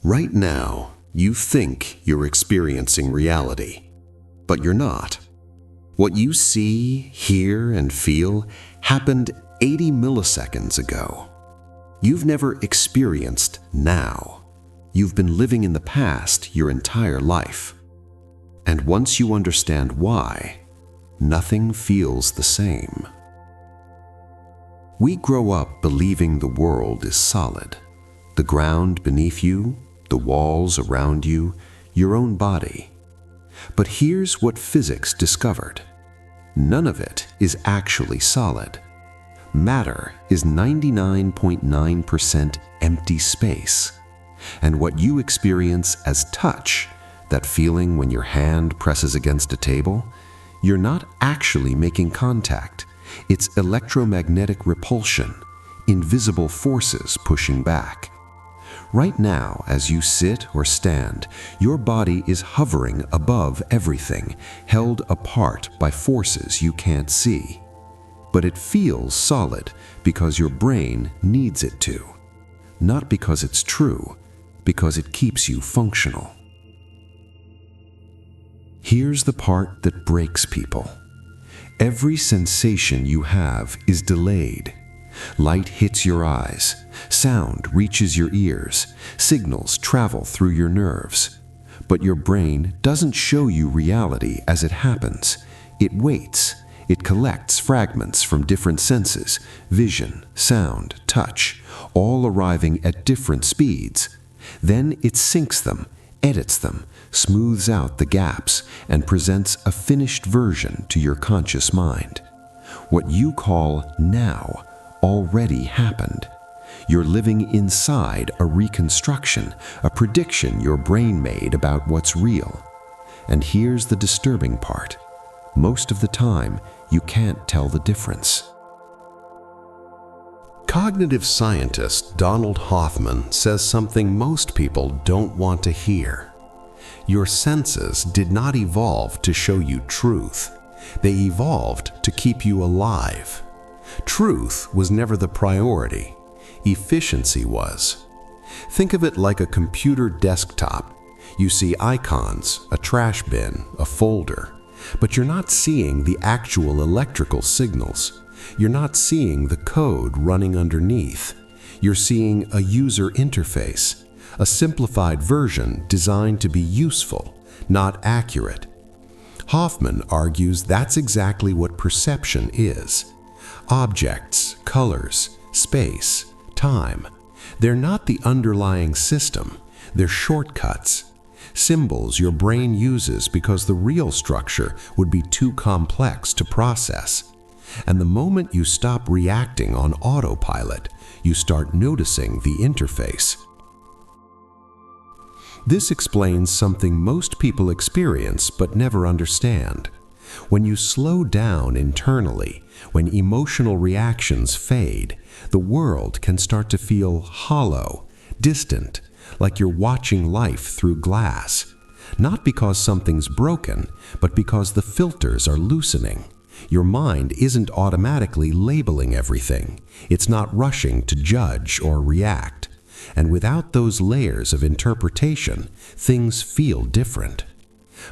Right now, you think you're experiencing reality, but you're not. What you see, hear, and feel happened 80 milliseconds ago. You've never experienced now. You've been living in the past your entire life. And once you understand why, nothing feels the same. We grow up believing the world is solid. The ground beneath you, the walls around you, your own body. But here's what physics discovered. None of it is actually solid. Matter is 99.9% empty space. And what you experience as touch, that feeling when your hand presses against a table, you're not actually making contact. It's electromagnetic repulsion, invisible forces pushing back. Right now, as you sit or stand, your body is hovering above everything, held apart by forces you can't see. But it feels solid because your brain needs it to. Not because it's true, because it keeps you functional. Here's the part that breaks people. Every sensation you have is delayed. Light hits your eyes, sound reaches your ears, signals travel through your nerves. But your brain doesn't show you reality as it happens. It waits. It collects fragments from different senses, vision, sound, touch, all arriving at different speeds. Then it syncs them, edits them, smooths out the gaps, and presents a finished version to your conscious mind. What you call now already happened. You're living inside a reconstruction, a prediction your brain made about what's real. And here's the disturbing part. Most of the time, you can't tell the difference. Cognitive scientist Donald Hoffman says something most people don't want to hear. Your senses did not evolve to show you truth. They evolved to keep you alive. Truth was never the priority. Efficiency was. Think of it like a computer desktop. You see icons, a trash bin, a folder, but you're not seeing the actual electrical signals. You're not seeing the code running underneath. You're seeing a user interface, a simplified version designed to be useful, not accurate. Hoffman argues that's exactly what perception is. Objects, colors, space, time. They're not the underlying system. They're shortcuts. Symbols your brain uses because the real structure would be too complex to process. And the moment you stop reacting on autopilot, you start noticing the interface. This explains something most people experience but never understand. When you slow down internally, when emotional reactions fade, the world can start to feel hollow, distant, like you're watching life through glass. Not because something's broken, but because the filters are loosening. Your mind isn't automatically labeling everything. It's not rushing to judge or react. And without those layers of interpretation, things feel different.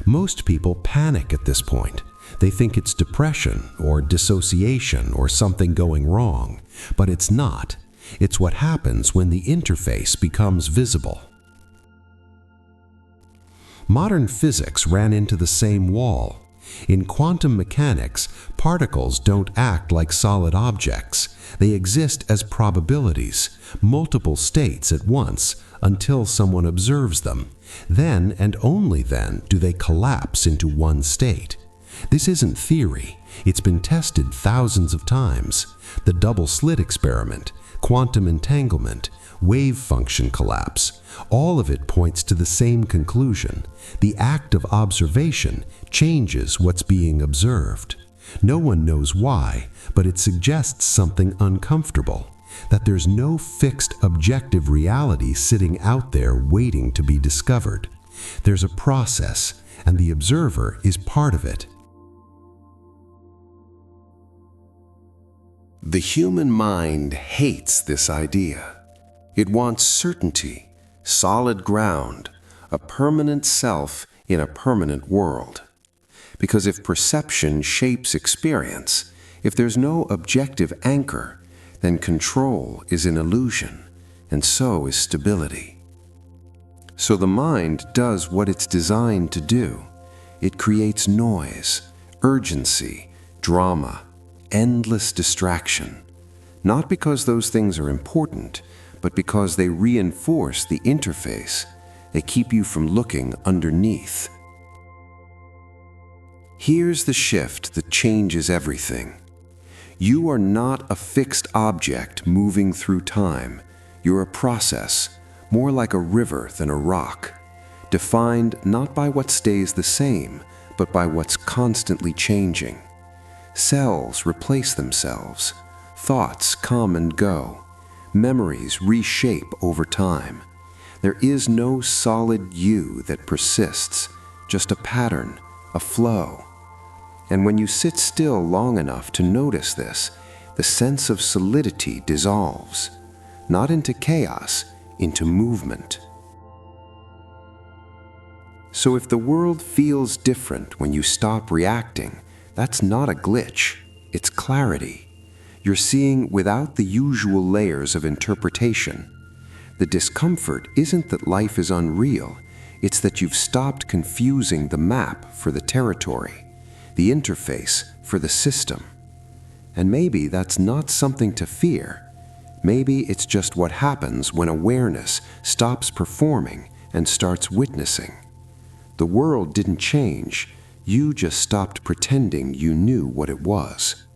Most people panic at this point. They think it's depression or dissociation or something going wrong, but it's not. It's what happens when the interface becomes visible. Modern physics ran into the same wall. In quantum mechanics, particles don't act like solid objects. They exist as probabilities, multiple states at once, until someone observes them. Then and only then do they collapse into one state. This isn't theory. It's been tested thousands of times. The double-slit experiment, quantum entanglement, wave function collapse, all of it points to the same conclusion. The act of observation changes what's being observed. No one knows why, but it suggests something uncomfortable, that there's no fixed objective reality sitting out there waiting to be discovered. There's a process, and the observer is part of it. The human mind hates this idea. It wants certainty, solid ground, a permanent self in a permanent world. Because if perception shapes experience, if there's no objective anchor, then control is an illusion, and so is stability. So the mind does what it's designed to do. It creates noise, urgency, drama, endless distraction. Not because those things are important, but because they reinforce the interface. They keep you from looking underneath. Here's the shift that changes everything. You are not a fixed object moving through time. You're a process, more like a river than a rock, defined not by what stays the same, but by what's constantly changing. Cells replace themselves, thoughts come and go, memories reshape over time. There is no solid you that persists, just a pattern, a flow. And when you sit still long enough to notice this, the sense of solidity dissolves, not into chaos, into movement. So if the world feels different when you stop reacting, that's not a glitch, it's clarity. You're seeing without the usual layers of interpretation. The discomfort isn't that life is unreal, it's that you've stopped confusing the map for the territory, the interface for the system. And maybe that's not something to fear. Maybe it's just what happens when awareness stops performing and starts witnessing. The world didn't change, you just stopped pretending you knew what it was.